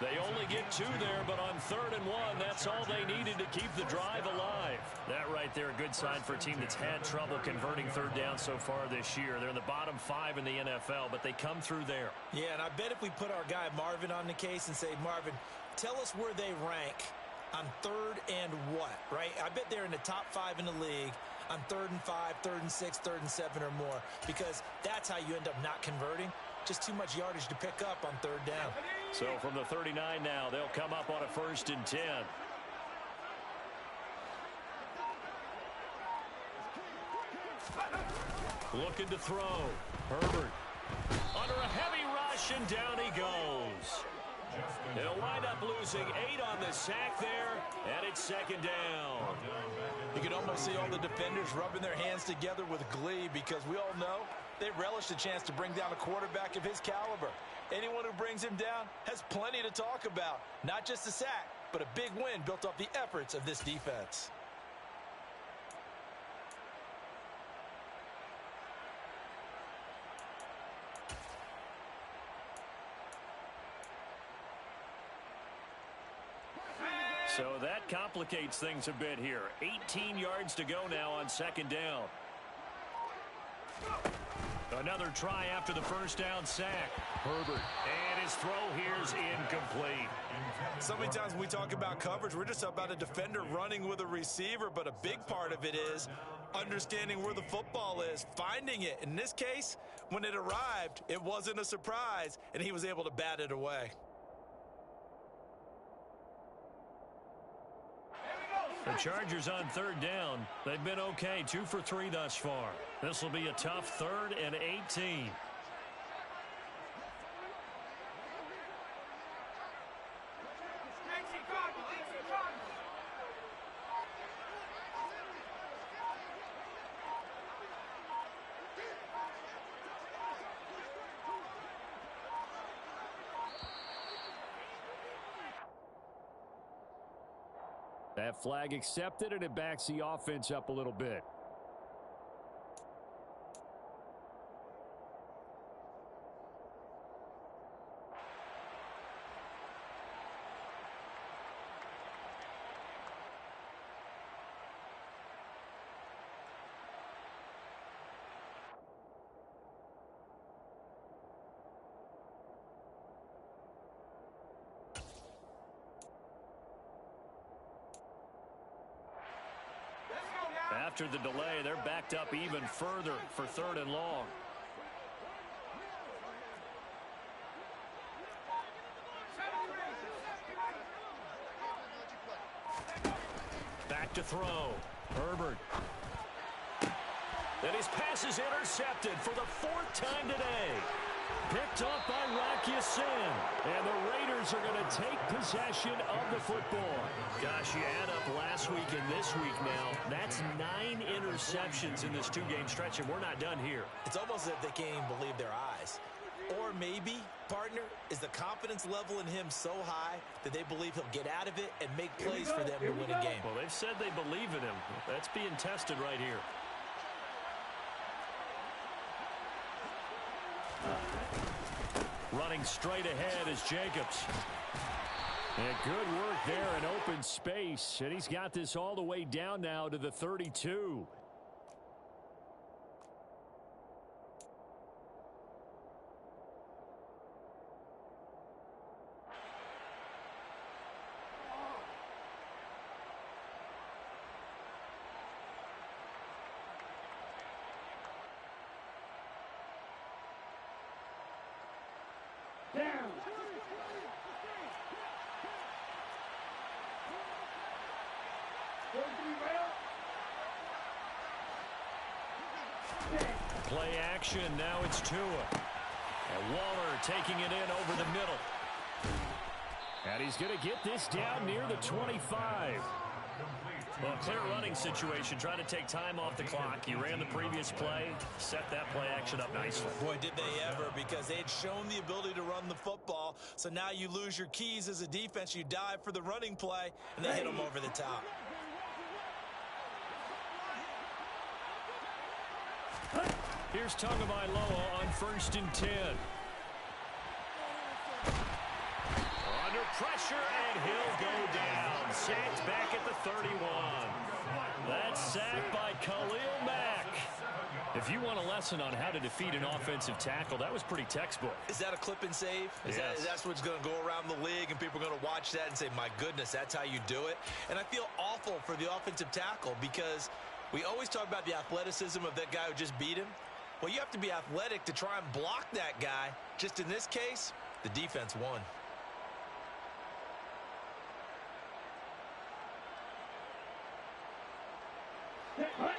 They only get 2 there, but on 3rd and 1, that's all they needed to keep the drive alive. That right there, a good sign for a team that's had trouble converting 3rd down so far this year. They're in the bottom 5 in the NFL, but they come through there. Yeah, and I bet if we put our guy Marvin on the case and say, Marvin, tell us where they rank on 3rd and what, right? I bet they're in the top 5 in the league on 3rd and 5, 3rd and 6, 3rd and 7 or more, because that's how you end up not converting. Just too much yardage to pick up on 3rd down. So from the 39 now, they'll come up on a 1st and 10. Looking to throw. Herbert under a heavy rush, and down he goes. He'll wind up losing 8 on the sack there, and it's 2nd down. You can almost see all the defenders rubbing their hands together with glee because we all know they relish the chance to bring down a quarterback of his caliber. Anyone who brings him down has plenty to talk about. Not just a sack, but a big win built off the efforts of this defense. So that complicates things a bit here. 18 yards to go now on second down. Another try after the first down sack. Herbert. And his throw here is incomplete. So many times when we talk about coverage, we're just about a defender running with a receiver, but a big part of it is understanding where the football is, finding it. In this case, when it arrived, it wasn't a surprise, and he was able to bat it away. The Chargers on third down. They've been okay, 2 for 3 thus far. This will be a tough 3rd and 18. That flag accepted, and it backs the offense up a little bit. After the delay, they're backed up even further for 3rd and long. Back to throw. Herbert. And his pass is intercepted for the 4th time today. Picked off by Rocky Sin. And the Raiders are going to take possession of the football. Gosh, you add up last week and this week now. That's 9 interceptions in this 2-game stretch, and we're not done here. It's almost as if they can't even believe their eyes. Or maybe, partner, is the confidence level in him so high that they believe he'll get out of it and make plays for them to win a game. Well, they've said they believe in him. That's being tested right here. Running straight ahead is Jacobs. And good work there in open space. And he's got this all the way down now to the 32. Play action. Now it's Tua. And Waller taking it in over the middle. And he's going to get this down near the 25. Well, clear running situation. Trying to take time off the clock. You ran the previous play. Set that play action up nicely. Boy, did they ever, because they had shown the ability to run the football. So now you lose your keys as a defense. You dive for the running play, and they hit them over the top. Here's Tagovailoa on 1st and 10. Under pressure, and he'll go down. Sacked back at the 31. That's sacked by Khalil Mack. If you want a lesson on how to defeat an offensive tackle, that was pretty textbook. Is that a clip and save? Yes. That's what's going to go around the league, and people are going to watch that and say, my goodness, that's how you do it. And I feel awful for the offensive tackle, because we always talk about the athleticism of that guy who just beat him. Well, you have to be athletic to try and block that guy. Just in this case, the defense won.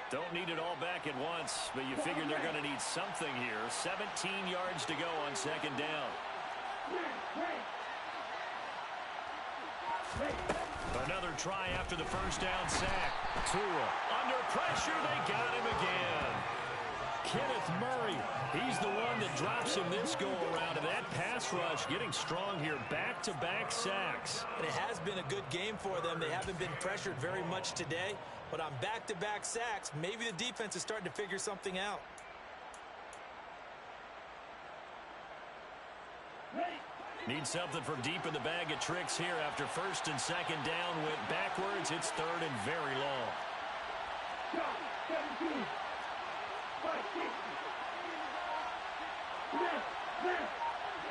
Don't need it all back at once, but you figure they're going to need something here. 17 yards to go on 2nd down. Another try after the first down sack. Tua under pressure. They got him again. Kenneth Murray, he's the one that drops him this go-around. And that pass rush getting strong here. Back-to-back sacks. And it has been a good game for them. They haven't been pressured very much today. But on back-to-back sacks, maybe the defense is starting to figure something out. Need something from deep in the bag of tricks here after first and second down went backwards. It's third and very long. Stop. 17. 5, 6. Left.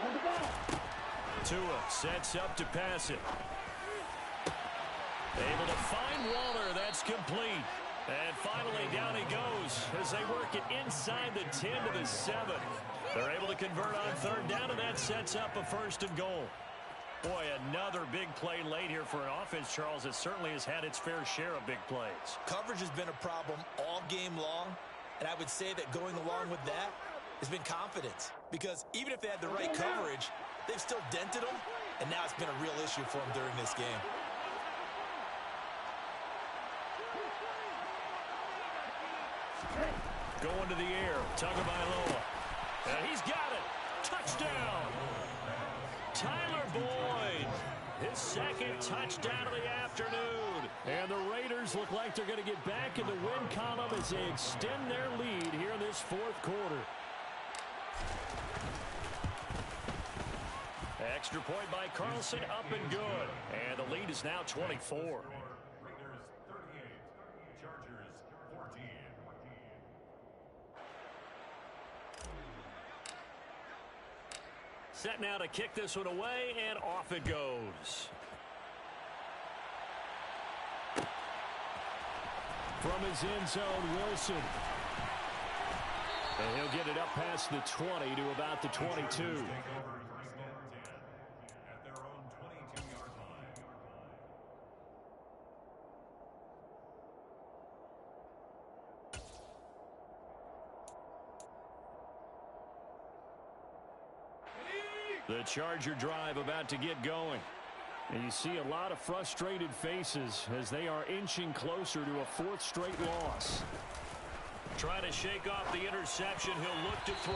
On the ball. Tua sets up to pass it. Able to find Waller. That's complete. And finally down he goes as they work it inside the 10 to the 7. They're able to convert on third down, and that sets up a first and goal. Boy, another big play late here for an offense, Charles, that certainly has had its fair share of big plays. Coverage has been a problem all game long, and I would say that going along with that has been confidence. Because even if they had the right coverage, they've still dented them, and now it's been a real issue for them during this game. Going to the air, Tagovailoa. And he's got it. Touchdown. Tyler Boyd. His second touchdown of the afternoon. And the Raiders look like they're going to get back in the win column as they extend their lead here in this fourth quarter. Extra point by Carlson, up and good. And the lead is now 24. Raiders 38, Chargers 14. Set now to kick this one away, and off it goes. From his end zone, Wilson. And he'll get it up past the 20 to about the 22. Take over first and 10 at their own 22-yard line. The Charger drive about to get going. And you see a lot of frustrated faces as they are inching closer to a fourth straight loss. Trying to shake off the interception. He'll look to throw.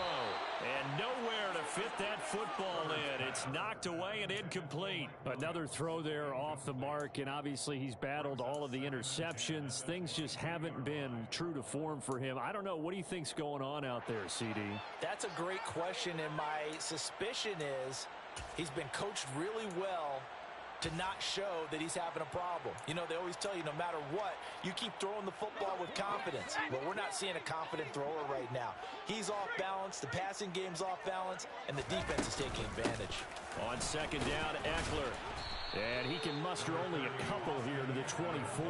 And nowhere to fit that football in. It's knocked away and incomplete. Another throw there off the mark, and obviously he's battled all of the interceptions. Things just haven't been true to form for him. I don't know. What do you think's going on out there, CD? That's a great question, and my suspicion is he's been coached really well to not show that he's having a problem. You know, they always tell you no matter what, you keep throwing the football with confidence. But we're not seeing a confident thrower right now. He's off balance, the passing game's off balance, and the defense is taking advantage. On second down, Eckler. And he can muster only a couple here to the 24.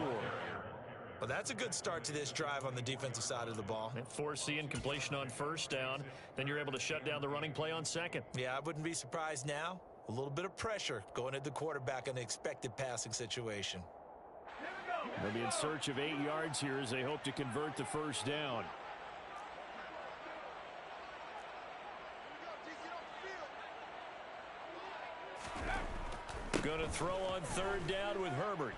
Well, that's a good start to this drive on the defensive side of the ball. And force the incompletion on first down. Then you're able to shut down the running play on second. Yeah, I wouldn't be surprised now. A little bit of pressure going at the quarterback in an expected passing situation. They'll be in search of 8 yards here as they hope to convert the first down. Going to throw on third down with Herbert.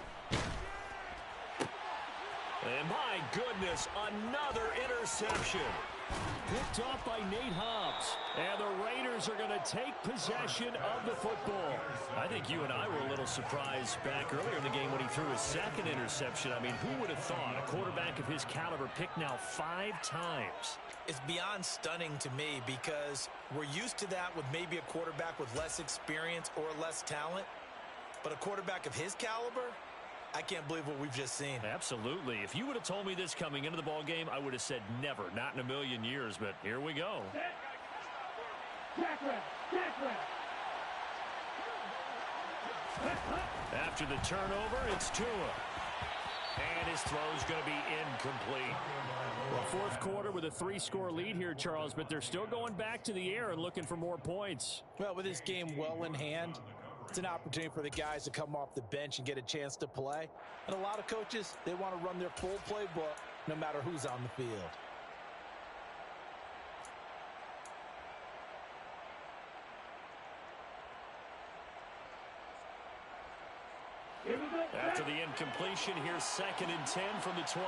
And my goodness, another interception. Picked off by Nate Hobbs. And the Raiders are going to take possession of the football. I think you and I were a little surprised back earlier in the game when he threw his second interception. I mean, who would have thought a quarterback of his caliber picked now 5 times? It's beyond stunning to me because we're used to that with maybe a quarterback with less experience or less talent. But a quarterback of his caliber, I can't believe what we've just seen. Absolutely. If you would have told me this coming into the ball game, I would have said never, not in a million years. But here we go. After the turnover, it's Tua. And his throw's going to be incomplete. Well, fourth quarter with a 3-score lead here, Charles, but they're still going back to the air and looking for more points. Well, with this game well in hand, it's an opportunity for the guys to come off the bench and get a chance to play. And a lot of coaches, they want to run their full playbook no matter who's on the field. After the incompletion, here's second and 10 from the 20.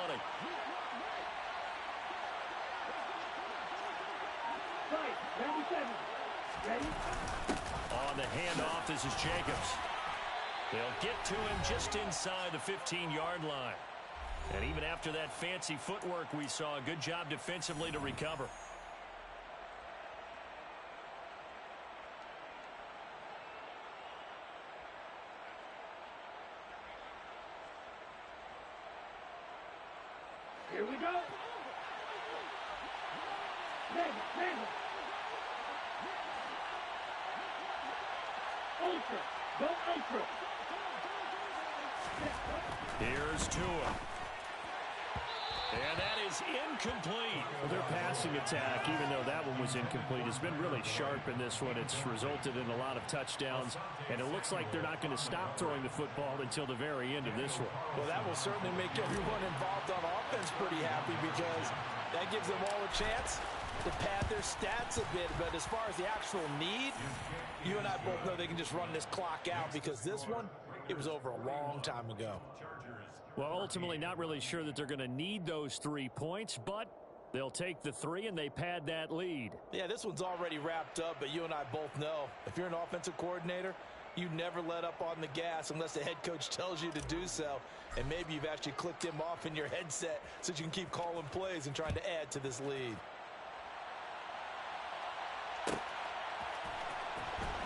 On the handoff, this is Jacobs. They'll get to him just inside the 15-yard line. And even after that fancy footwork we saw, a good job defensively to recover. we go. Never. Ultra. Go ultra. Here's Tua. And that is incomplete. Well, their passing attack, even though that one was incomplete, has been really sharp in this one. It's resulted in a lot of touchdowns, and it looks like they're not going to stop throwing the football until the very end of this one. Well, that will certainly make everyone involved on offense pretty happy because that gives them all a chance to pad their stats a bit. But as far as the actual need, you and I both know they can just run this clock out because this one, it was over a long time ago. Well, ultimately, not really sure that they're going to need those 3 points, but they'll take the 3 and they pad that lead. Yeah, this one's already wrapped up, but you and I both know if you're an offensive coordinator, you never let up on the gas unless the head coach tells you to do so. And maybe you've actually clicked him off in your headset so you can keep calling plays and trying to add to this lead.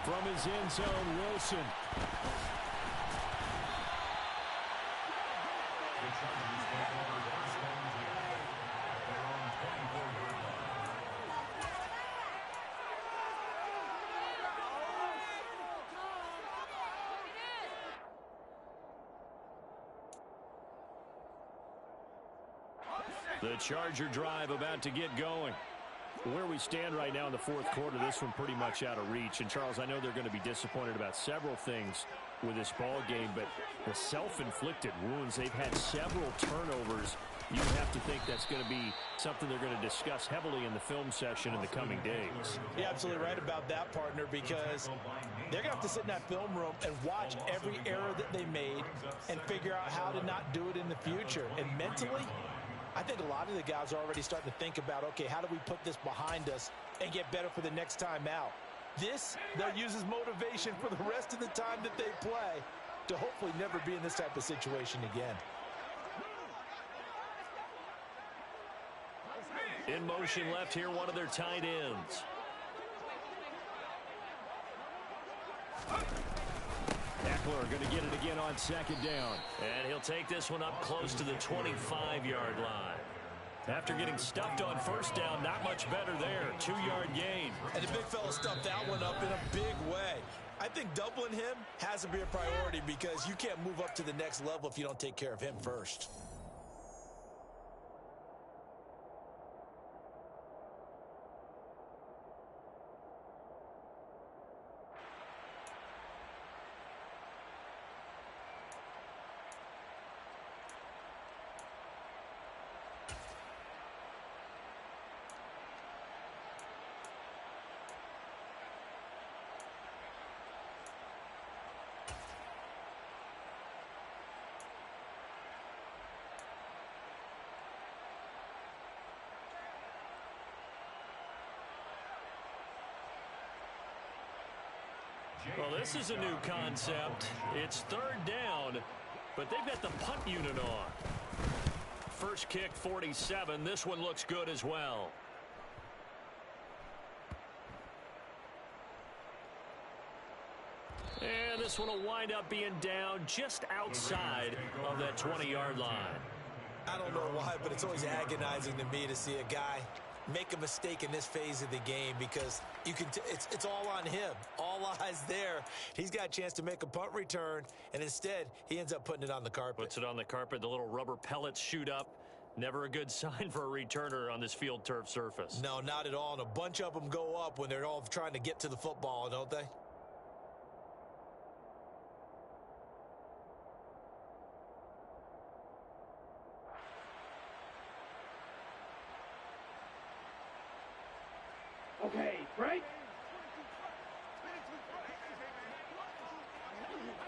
From his end zone, Wilson. The Charger drive about to get going. Where we stand right now in the fourth quarter, this one pretty much out of reach. And, Charles, I know they're going to be disappointed about several things with this ball game, but the self-inflicted wounds, they've had several turnovers. You have to think that's going to be something they're going to discuss heavily in the film session in the coming days. You're absolutely right about that, partner, because they're going to have to sit in that film room and watch every error that they made and figure out how to not do it in the future. And mentally, I think a lot of the guys are already starting to think about, okay, how do we put this behind us and get better for the next time out? This, they'll use as motivation for the rest of the time that they play to hopefully never be in this type of situation again. In motion left here, one of their tight ends. Eckler going to get it again on second down. And he'll take this one up close to the 25-yard line. After getting stuffed on first down, not much better there. 2-yard gain. And the big fella stuffed that one up in a big way. I think doubling him has to be a priority because you can't move up to the next level if you don't take care of him first. Well, this is a new concept. It's third down, but they've got the punt unit on. First kick, 47. This one looks good as well. And this one will wind up being down just outside of that 20-yard line. I don't know why, but it's always agonizing to me to see a guy make a mistake in this phase of the game because you can it's all on him. All eyes there. He's got a chance to make a punt return, and instead he ends up putting it on the carpet. Puts it on the carpet. The little rubber pellets shoot up. Never a good sign for a returner on this field turf surface. No, not at all. And a bunch of them go up when they're all trying to get to the football, don't they? Okay, break.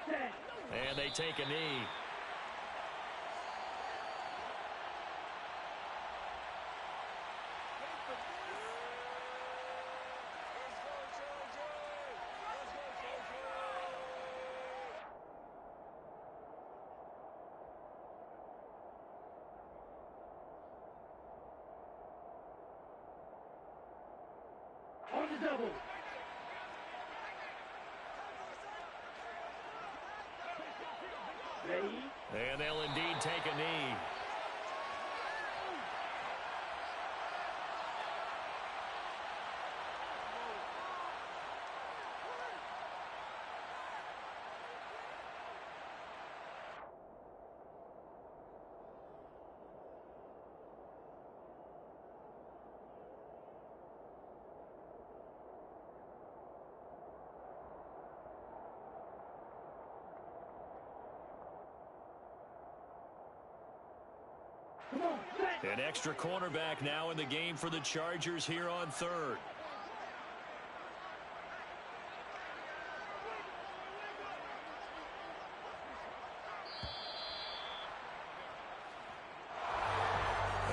Set. And they take a knee. On the double. Ready? And they'll indeed take a knee. Come on, set. An extra cornerback now in the game for the Chargers here on third.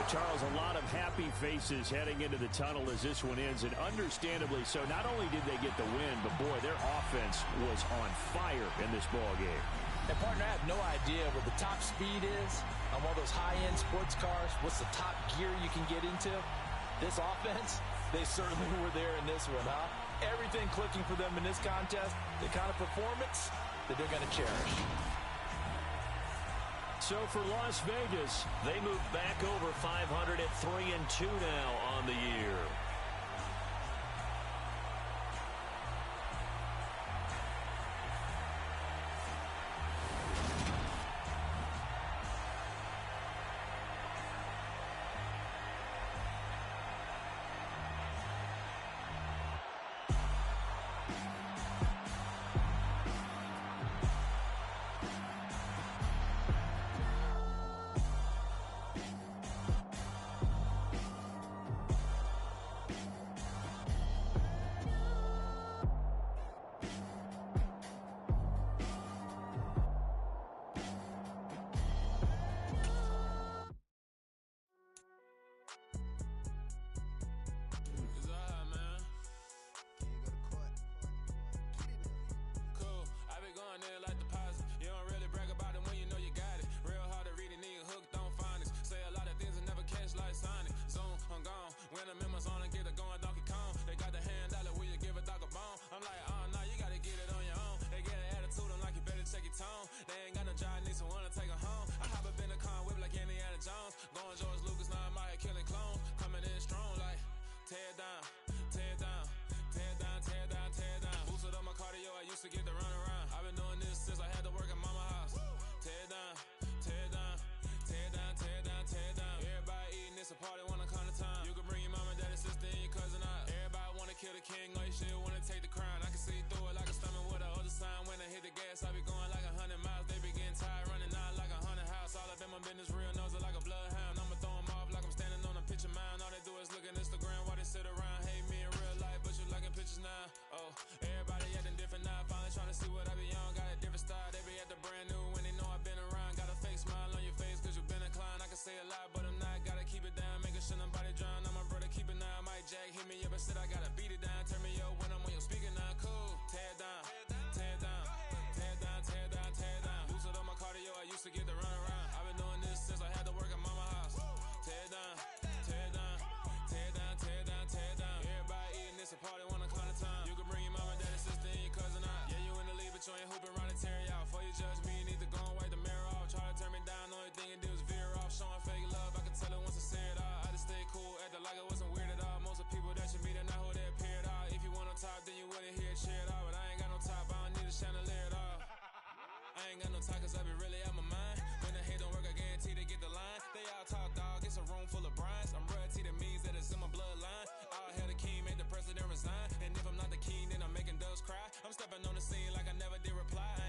Charles, a lot of happy faces heading into the tunnel as this one ends, and understandably so. Not only did they get the win, but, boy, their offense was on fire in this ball game. And, partner, I have no idea what the top speed is on one of those high-end sports cars. What's the top gear you can get into? This offense, they certainly were there in this one, huh? Everything clicking for them in this contest, the kind of performance that they're going to cherish. So for Las Vegas, they move back over 500 at 3-2 now on the year.